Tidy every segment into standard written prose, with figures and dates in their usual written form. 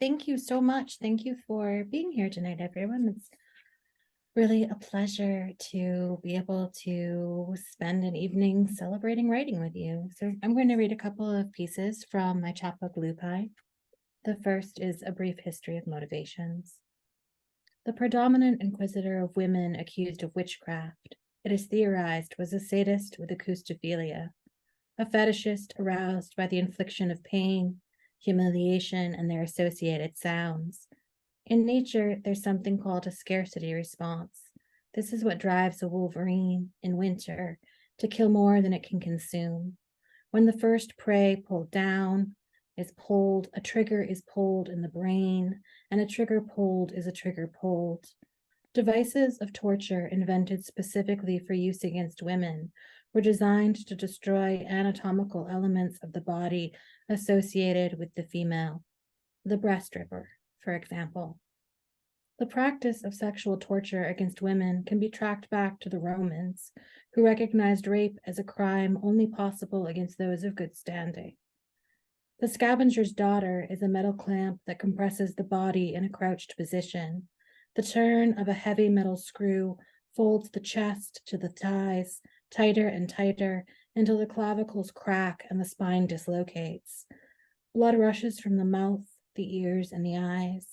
Thank you so much. Thank you for being here tonight, everyone. It's really a pleasure to be able to spend an evening celebrating writing with you. So I'm going to read a couple of pieces from my chapbook Lupine. The first is A Brief History of Motivations. The predominant inquisitor of women accused of witchcraft, it is theorized, was a sadist with acoustophilia, a fetishist aroused by the infliction of pain, humiliation, and their associated sounds. In nature, there's something called a scarcity response. This is what drives a wolverine in winter to kill more than it can consume. When the first prey pulled down is pulled, a trigger is pulled in the brain, and a trigger pulled is a trigger pulled. Devices of torture invented specifically for use against women were designed to destroy anatomical elements of the body associated with the female. The breast ripper, for example. The practice of sexual torture against women can be tracked back to the Romans, who recognized rape as a crime only possible against those of good standing. The scavenger's daughter is a metal clamp that compresses the body in a crouched position. The turn of a heavy metal screw folds the chest to the thighs, tighter and tighter, until the clavicles crack and the spine dislocates. Blood rushes from the mouth, the ears, and the eyes.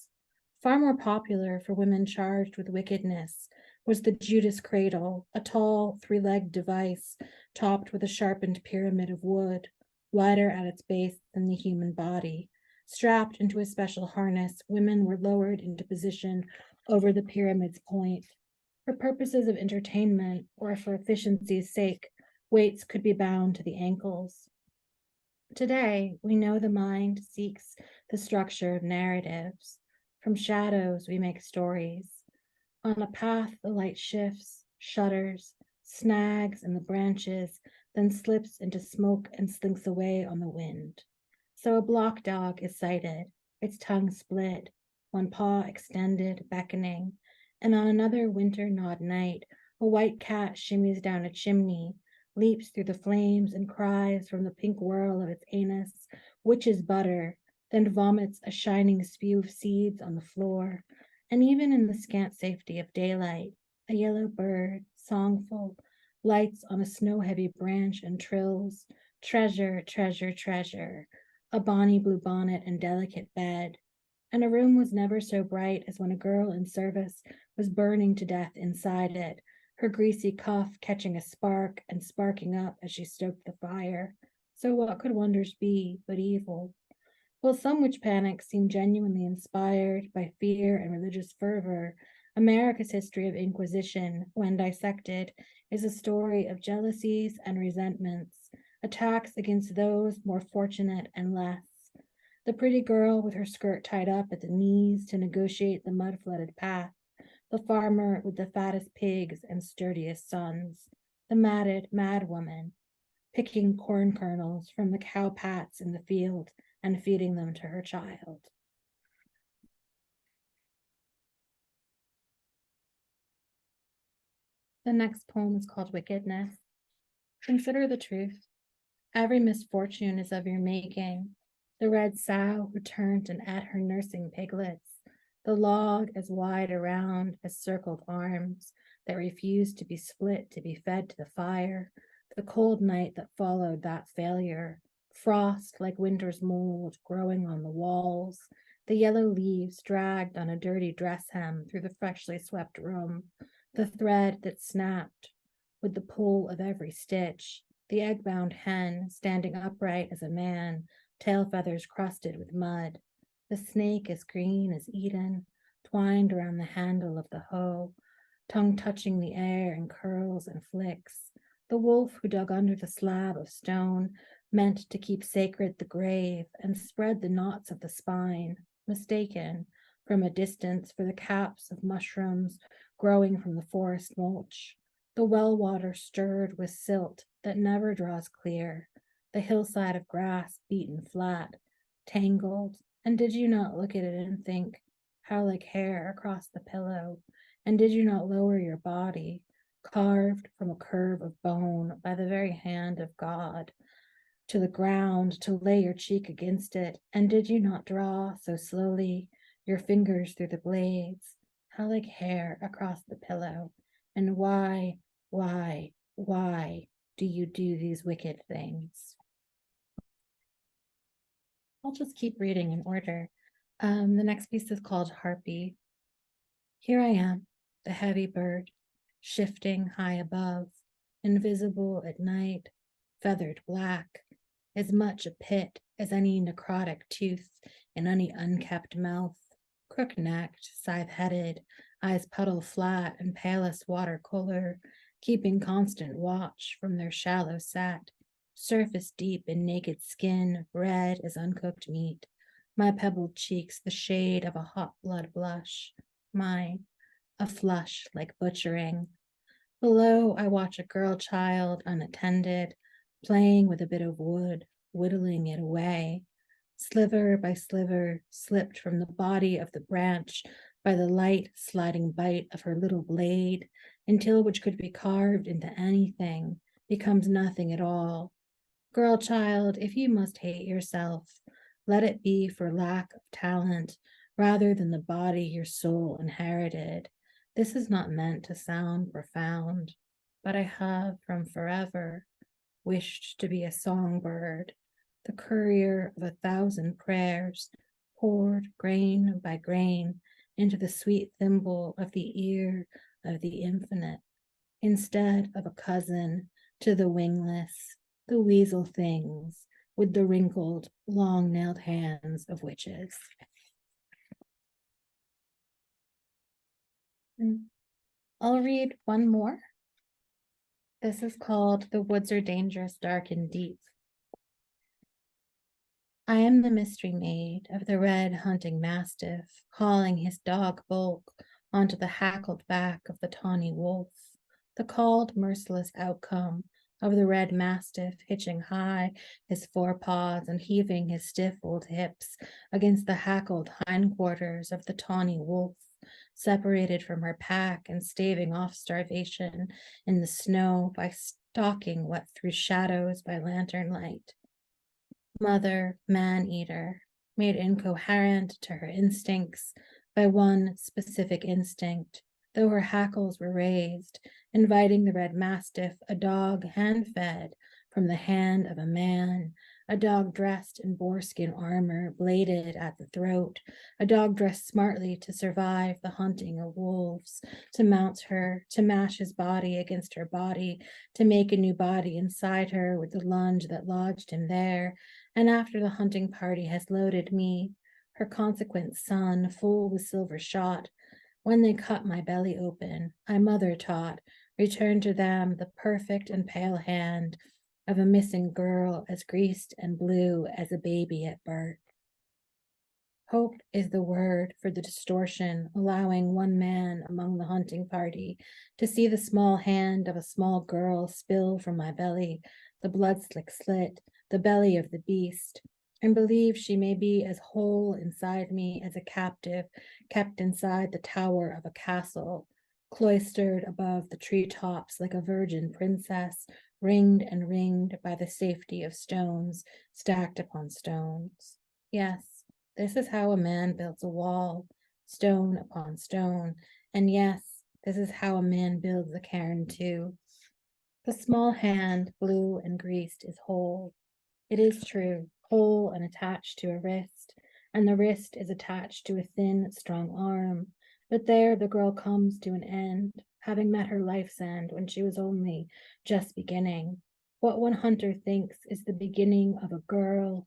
Far more popular for women charged with wickedness was the Judas cradle, a tall, three-legged device topped with a sharpened pyramid of wood, wider at its base than the human body. Strapped into a special harness, women were lowered into position over the pyramid's point. For purposes of entertainment or for efficiency's sake, weights could be bound to the ankles. Today, we know the mind seeks the structure of narratives. From shadows, we make stories. On a path, the light shifts, shudders, snags in the branches, then slips into smoke and slinks away on the wind. So a block dog is sighted, its tongue split, one paw extended, beckoning, and on another winter-gnawed night, a white cat shimmies down a chimney, leaps through the flames and cries from the pink whirl of its anus, witch's butter, then vomits a shining spew of seeds on the floor. And even in the scant safety of daylight, a yellow bird, songful, lights on a snow-heavy branch and trills, treasure, treasure, treasure, a bonny blue bonnet and delicate bed. And a room was never so bright as when a girl in service was burning to death inside it, her greasy cuff catching a spark and sparking up as she stoked the fire. So what could wonders be but evil? While some witch panics seem genuinely inspired by fear and religious fervor, America's history of Inquisition, when dissected, is a story of jealousies and resentments, attacks against those more fortunate and less. The pretty girl with her skirt tied up at the knees to negotiate the mud-flooded path, the farmer with the fattest pigs and sturdiest sons, the matted madwoman, picking corn kernels from the cow pats in the field and feeding them to her child. The next poem is called Wickedness. Consider the truth. Every misfortune is of your making. The red sow who turned and ate her nursing piglets, the log as wide around as circled arms that refused to be split to be fed to the fire, the cold night that followed that failure, frost like winter's mold growing on the walls, the yellow leaves dragged on a dirty dress hem through the freshly swept room, the thread that snapped with the pull of every stitch, the egg-bound hen standing upright as a man, tail feathers crusted with mud, the snake as green as Eden, twined around the handle of the hoe, tongue touching the air in curls and flicks, the wolf who dug under the slab of stone, meant to keep sacred the grave and spread the knots of the spine, mistaken from a distance for the caps of mushrooms growing from the forest mulch, the well water stirred with silt that never draws clear, the hillside of grass beaten flat, tangled, and did you not look at it and think, how like hair across the pillow, and did you not lower your body, carved from a curve of bone by the very hand of God, to the ground to lay your cheek against it? And did you not draw so slowly your fingers through the blades, how like hair across the pillow? And why do you do these wicked things? I'll just keep reading in order. The next piece is called Harpy. Here I am, the heavy bird, shifting high above, invisible at night, feathered black, as much a pit as any necrotic tooth in any unkept mouth, crook-necked, scythe-headed, eyes puddle flat and palest watercolor, keeping constant watch from their shallow set, surface deep in naked skin, red as uncooked meat, my pebbled cheeks the shade of a hot blood blush, mine a flush like butchering. Below, I watch a girl child unattended, playing with a bit of wood, whittling it away, sliver by sliver, slipped from the body of the branch by the light sliding bite of her little blade, until which could be carved into anything, becomes nothing at all. Girl child, if you must hate yourself, let it be for lack of talent, rather than the body your soul inherited. This is not meant to sound profound, but I have from forever wished to be a songbird, the courier of 1,000 prayers, poured grain by grain into the sweet thimble of the ear of the infinite, instead of a cousin to the wingless, the weasel things with the wrinkled, long-nailed hands of witches. I'll read one more. This is called The Woods Are Dangerous, Dark and Deep. I am the mystery maid of the red hunting mastiff, hauling his dog bulk onto the hackled back of the tawny wolf, the called merciless outcome of the red mastiff hitching high his forepaws and heaving his stiff old hips against the hackled hindquarters of the tawny wolf, separated from her pack and staving off starvation in the snow by stalking wet through shadows by lantern light. Mother, man-eater, made incoherent to her instincts by one specific instinct, though her hackles were raised, inviting the red mastiff, a dog hand-fed from the hand of a man, a dog dressed in boarskin armor, bladed at the throat, a dog dressed smartly to survive the hunting of wolves, to mount her, to mash his body against her body, to make a new body inside her with the lunge that lodged him there, and after the hunting party has loaded me, her consequent son, full with silver shot, when they cut my belly open, I mother taught, returned to them the perfect and pale hand of a missing girl, as greased and blue as a baby at birth. Hope is the word for the distortion, allowing one man among the hunting party to see the small hand of a small girl spill from my belly, the blood-slick slit, the belly of the beast, and believe she may be as whole inside me as a captive kept inside the tower of a castle, cloistered above the treetops like a virgin princess, ringed and ringed by the safety of stones stacked upon stones. Yes, this is how a man builds a wall, stone upon stone, and yes, this is how a man builds a cairn too. The small hand, blue and greased, is whole. It is true, whole and attached to a wrist, and the wrist is attached to a thin, strong arm. But there the girl comes to an end, having met her life's end when she was only just beginning. What one hunter thinks is the beginning of a girl,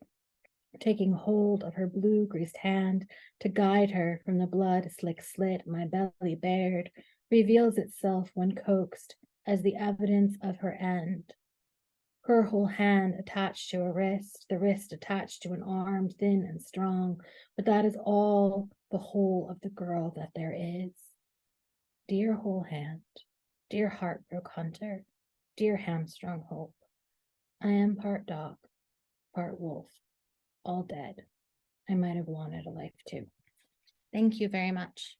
taking hold of her blue greased hand to guide her from the blood-slick slit my belly bared, reveals itself when coaxed as the evidence of her end. Her whole hand attached to a wrist, the wrist attached to an arm, thin and strong, but that is all the whole of the girl that there is. Dear whole hand, dear heartbroken hunter, dear hamstrung hope, I am part dog, part wolf, all dead. I might have wanted a life too. Thank you very much.